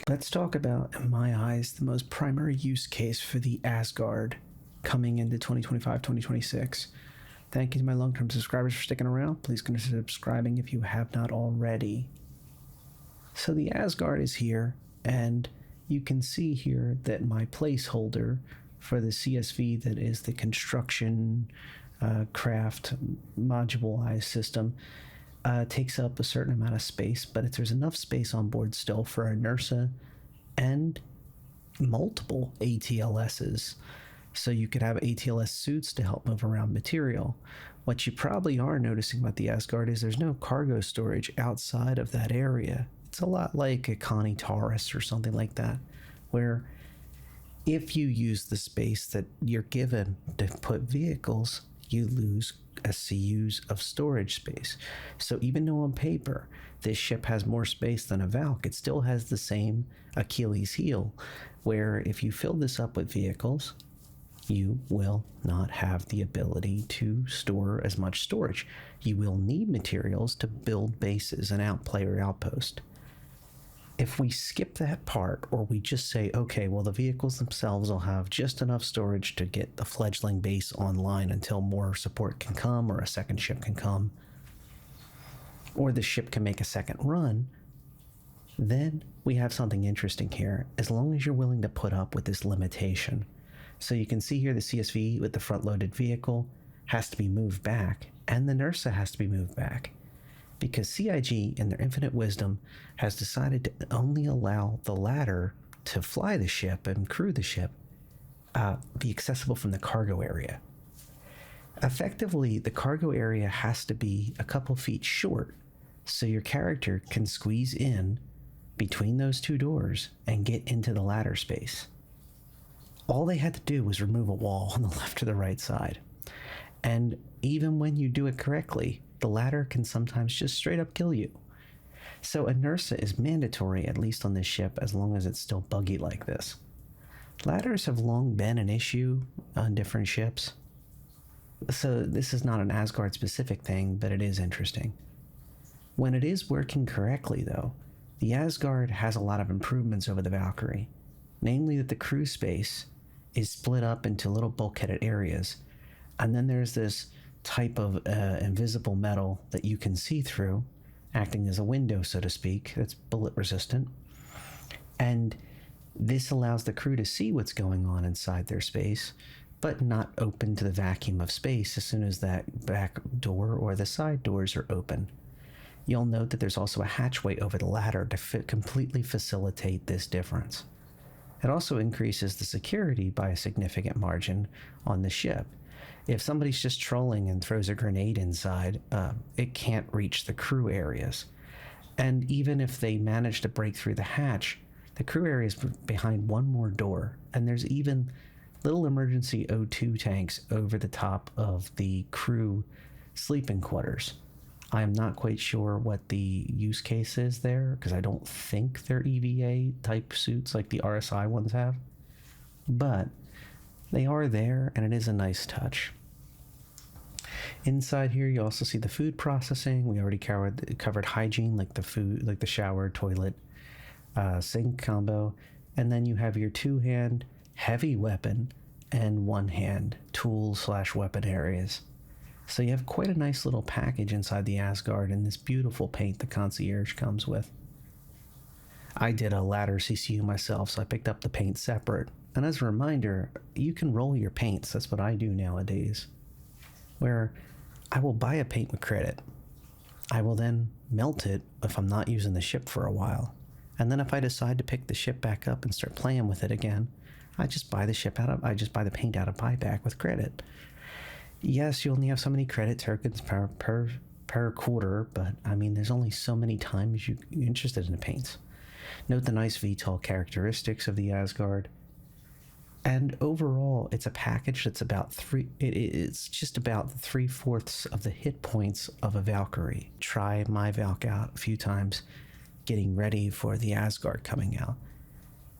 Let's talk about, in my eyes, the most primary use case for the Asgard coming into 2025, 2026. Thank you to my long-term subscribers for sticking around. Please consider subscribing if you have not already. So the Asgard is here, and you can see here that my placeholder for the CSV, that is the construction craft modularized system, takes up a certain amount of space, but there's enough space on board still for a NERSA and multiple ATLSs. So you could have ATLS suits to help move around material. What you probably are noticing about the Asgard is there's no cargo storage outside of that area. It's a lot like a Connie Taurus or something like that, where if you use the space that you're given to put vehicles, you lose CUs of storage space. So even though on paper this ship has more space than a Valk, it still has the same Achilles heel, where if you fill this up with vehicles, you will not have the ability to store as much storage. You will need materials to build bases and player outpost. If we skip that part, or we just say, okay, well, the vehicles themselves will have just enough storage to get the fledgling base online until more support can come, or a second ship can come, or the ship can make a second run, then we have something interesting here, as long as you're willing to put up with this limitation. So you can see here the CSV with the front-loaded vehicle has to be moved back, and the NERSA has to be moved back, because CIG, in their infinite wisdom, has decided to only allow the ladder to fly the ship and crew the ship be accessible from the cargo area. Effectively, the cargo area has to be a couple feet short, so your character can squeeze in between those two doors and get into the ladder space. All they had to do was remove a wall on the left or the right side. And even when you do it correctly, the ladder can sometimes just straight up kill you. So a NERSA is mandatory, at least on this ship, as long as it's still buggy like this. Ladders have long been an issue on different ships. So this is not an Asgard specific thing, but it is interesting. When it is working correctly though, the Asgard has a lot of improvements over the Valkyrie. Namely that the crew space is split up into little bulkheaded areas, and then there's this type of invisible metal that you can see through, acting as a window, so to speak, that's bullet resistant. And this allows the crew to see what's going on inside their space, but not open to the vacuum of space as soon as that back door or the side doors are open. You'll note that there's also a hatchway over the ladder to completely facilitate this difference. It also increases the security by a significant margin on the ship. If somebody's just trolling and throws a grenade inside, it can't reach the crew areas. And even if they manage to break through the hatch, the crew area is behind one more door, and there's even little emergency O2 tanks over the top of the crew sleeping quarters. I am not quite sure what the use case is there, because I don't think they're EVA type suits like the RSI ones have, but they are there, and it is a nice touch. Inside here, you also see the food processing. We already covered hygiene, like the food, like the shower, toilet, sink combo, and then you have your two-hand heavy weapon and one-hand tool/weapon areas. So you have quite a nice little package inside the Asgard and this beautiful paint the Concierge comes with. I did a ladder CCU myself, so I picked up the paint separate. And as a reminder, you can roll your paints. That's what I do nowadays. Where I will buy a paint with credit. I will then melt it if I'm not using the ship for a while. And then if I decide to pick the ship back up and start playing with it again, I just buy the paint out of buyback with credit. Yes, you only have so many credit tokens per quarter, but I mean, there's only so many times you're interested in the paints. Note the nice VTOL characteristics of the Asgard. And overall, it's a package that's it's just about 3/4 of the hit points of a Valkyrie. Try my Valk out a few times, getting ready for the Asgard coming out.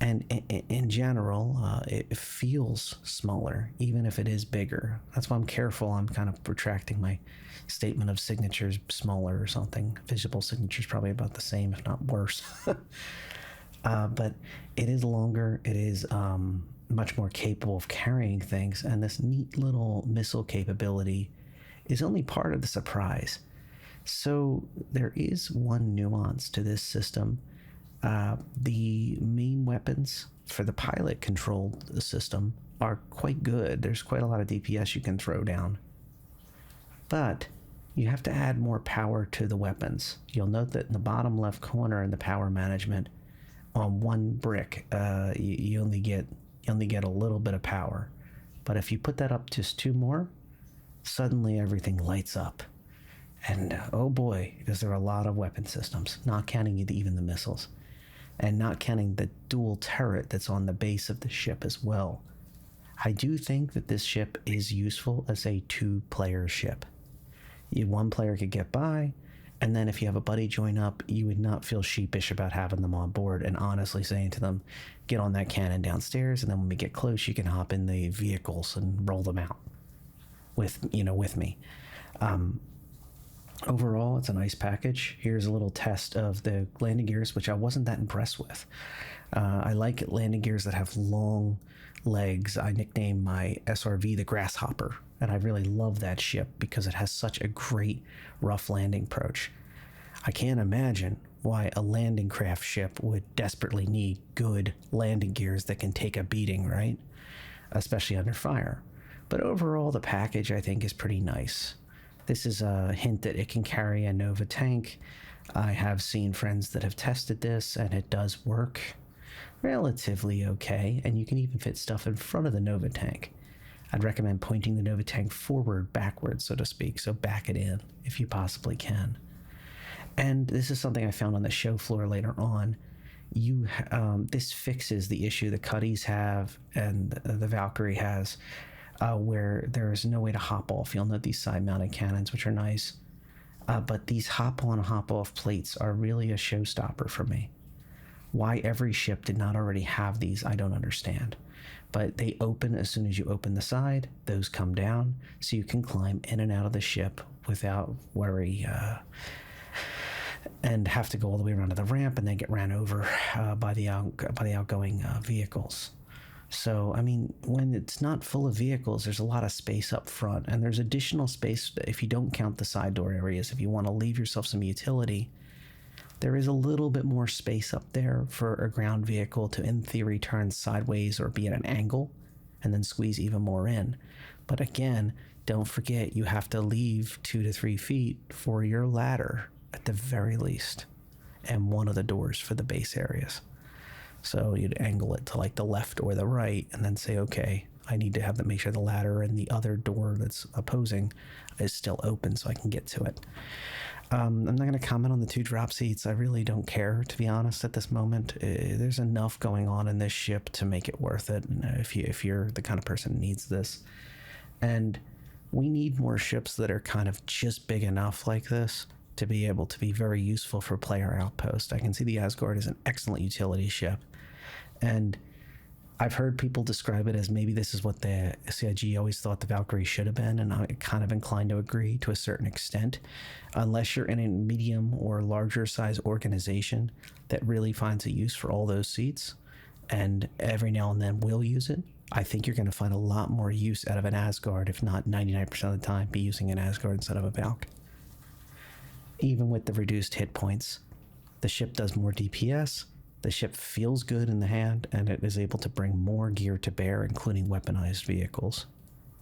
And in general, it feels smaller, even if it is bigger. That's why I'm careful. I'm kind of retracting my statement of signatures smaller or something. Visible signatures probably about the same, if not worse. but it is longer. It is much more capable of carrying things, and this neat little missile capability is only part of the surprise. So there is one nuance to this system. The main weapons for the pilot controlled system are quite good. There's quite a lot of DPS you can throw down. But you have to add more power to the weapons. You'll note that in the bottom left corner in the power management, on one brick, you only get a little bit of power. But if you put that up just 2 more, suddenly everything lights up. And oh boy, is there a lot of weapon systems, not counting even the missiles, and not counting the dual turret that's on the base of the ship as well. I do think that this ship is useful as a 2-player ship. One player could get by, and then if you have a buddy join up, you would not feel sheepish about having them on board and honestly saying to them, get on that cannon downstairs, and then when we get close, you can hop in the vehicles and roll them out with me. Overall, it's a nice package. Here's a little test of the landing gears, which I wasn't that impressed with. I like landing gears that have long legs. I nicknamed my SRV the Grasshopper, and I really love that ship because it has such a great rough landing approach. I can't imagine why a landing craft ship would desperately need good landing gears that can take a beating, right? Especially under fire. But overall, the package, I think, is pretty nice. This is a hint that it can carry a Nova tank. I have seen friends that have tested this, and it does work relatively okay, and you can even fit stuff in front of the Nova tank. I'd recommend pointing the Nova tank forward, backwards, so to speak, so back it in if you possibly can. And this is something I found on the show floor later on. This fixes the issue the Cuddies have and the Valkyrie has, where there is no way to hop off. You'll note these side-mounted cannons, which are nice, but these hop-on, hop-off plates are really a showstopper for me. Why every ship did not already have these, I don't understand. But they open as soon as you open the side. Those come down, so you can climb in and out of the ship without worry, and have to go all the way around to the ramp and then get ran over by the outgoing vehicles. So, I mean, when it's not full of vehicles, there's a lot of space up front, and there's additional space if you don't count the side door areas. If you want to leave yourself some utility, there is a little bit more space up there for a ground vehicle to, in theory, turn sideways or be at an angle and then squeeze even more in. But again, don't forget you have to leave 2 to 3 feet for your ladder at the very least, and one of the doors for the base areas. So you'd angle it to like the left or the right and then say, okay, I need to make sure the ladder and the other door that's opposing is still open so I can get to it. I'm not going to comment on the 2 drop seats. I really don't care, to be honest, at this moment. There's enough going on in this ship to make it worth it if you're the kind of person who needs this. And we need more ships that are kind of just big enough like this to be able to be very useful for player outpost. I can see the Asgard is an excellent utility ship. And I've heard people describe it as maybe this is what the CIG always thought the Valkyrie should have been, and I'm kind of inclined to agree to a certain extent. Unless you're in a medium or larger size organization that really finds a use for all those seats, and every now and then will use it, I think you're going to find a lot more use out of an Asgard, if not 99% of the time, be using an Asgard instead of a Valk. Even with the reduced hit points, the ship does more DPS, the ship feels good in the hand, and it is able to bring more gear to bear, including weaponized vehicles,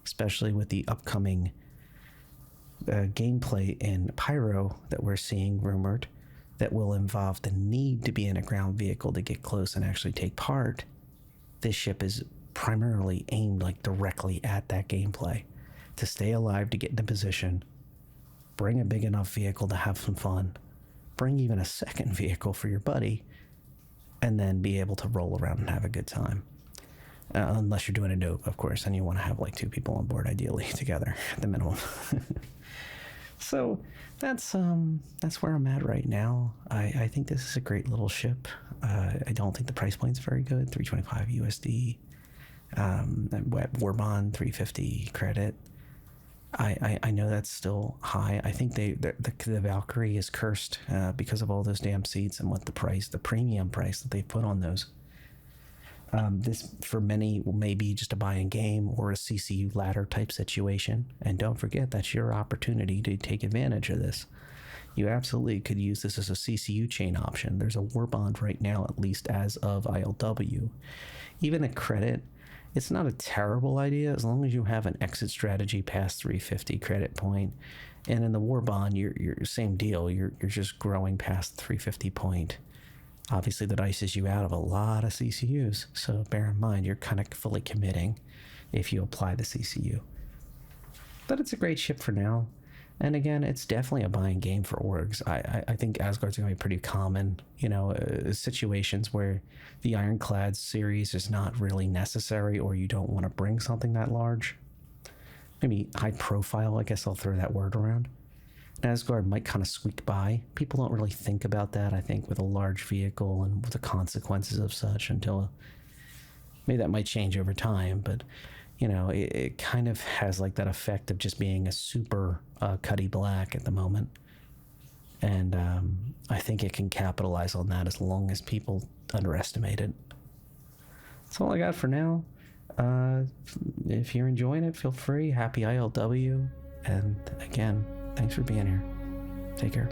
especially with the upcoming gameplay in Pyro that we're seeing rumored that will involve the need to be in a ground vehicle to get close and actually take part. This ship is primarily aimed like directly at that gameplay, to stay alive, to get into position, bring a big enough vehicle to have some fun, bring even a second vehicle for your buddy, and then be able to roll around and have a good time. Unless you're doing a dope, of course, and you want to have like 2 people on board, ideally, together at the minimum. So that's where I'm at right now. I think this is a great little ship. I don't think the price point's very good, $325 USD. Warbond, $350 credit. I know that's still high. I think the Valkyrie is cursed because of all those damn seats and what the premium price that they put on those. This for many may be just a buy in game or a CCU ladder type situation. And don't forget, that's your opportunity to take advantage of this. You absolutely could use this as a CCU chain option. There's a war bond right now, at least as of ILW. Even a credit, it's not a terrible idea as long as you have an exit strategy past 350 credit point. And in the war bond, you're same deal. You're just growing past 350 point. Obviously, that ices you out of a lot of CCUs. So bear in mind, you're kind of fully committing if you apply the CCU. But it's a great ship for now. And again, it's definitely a buying game for orgs. I think Asgard's going to be pretty common, situations where the Ironclad series is not really necessary or you don't want to bring something that large. Maybe high profile, I guess I'll throw that word around. Asgard might kind of squeak by. People don't really think about that, I think, with a large vehicle and with the consequences of such until maybe that might change over time, but it kind of has like that effect of just being a super cutty black at the moment. And I think it can capitalize on that as long as people underestimate it. That's all I got for now. If you're enjoying it, feel free. Happy ILW. And again, thanks for being here. Take care.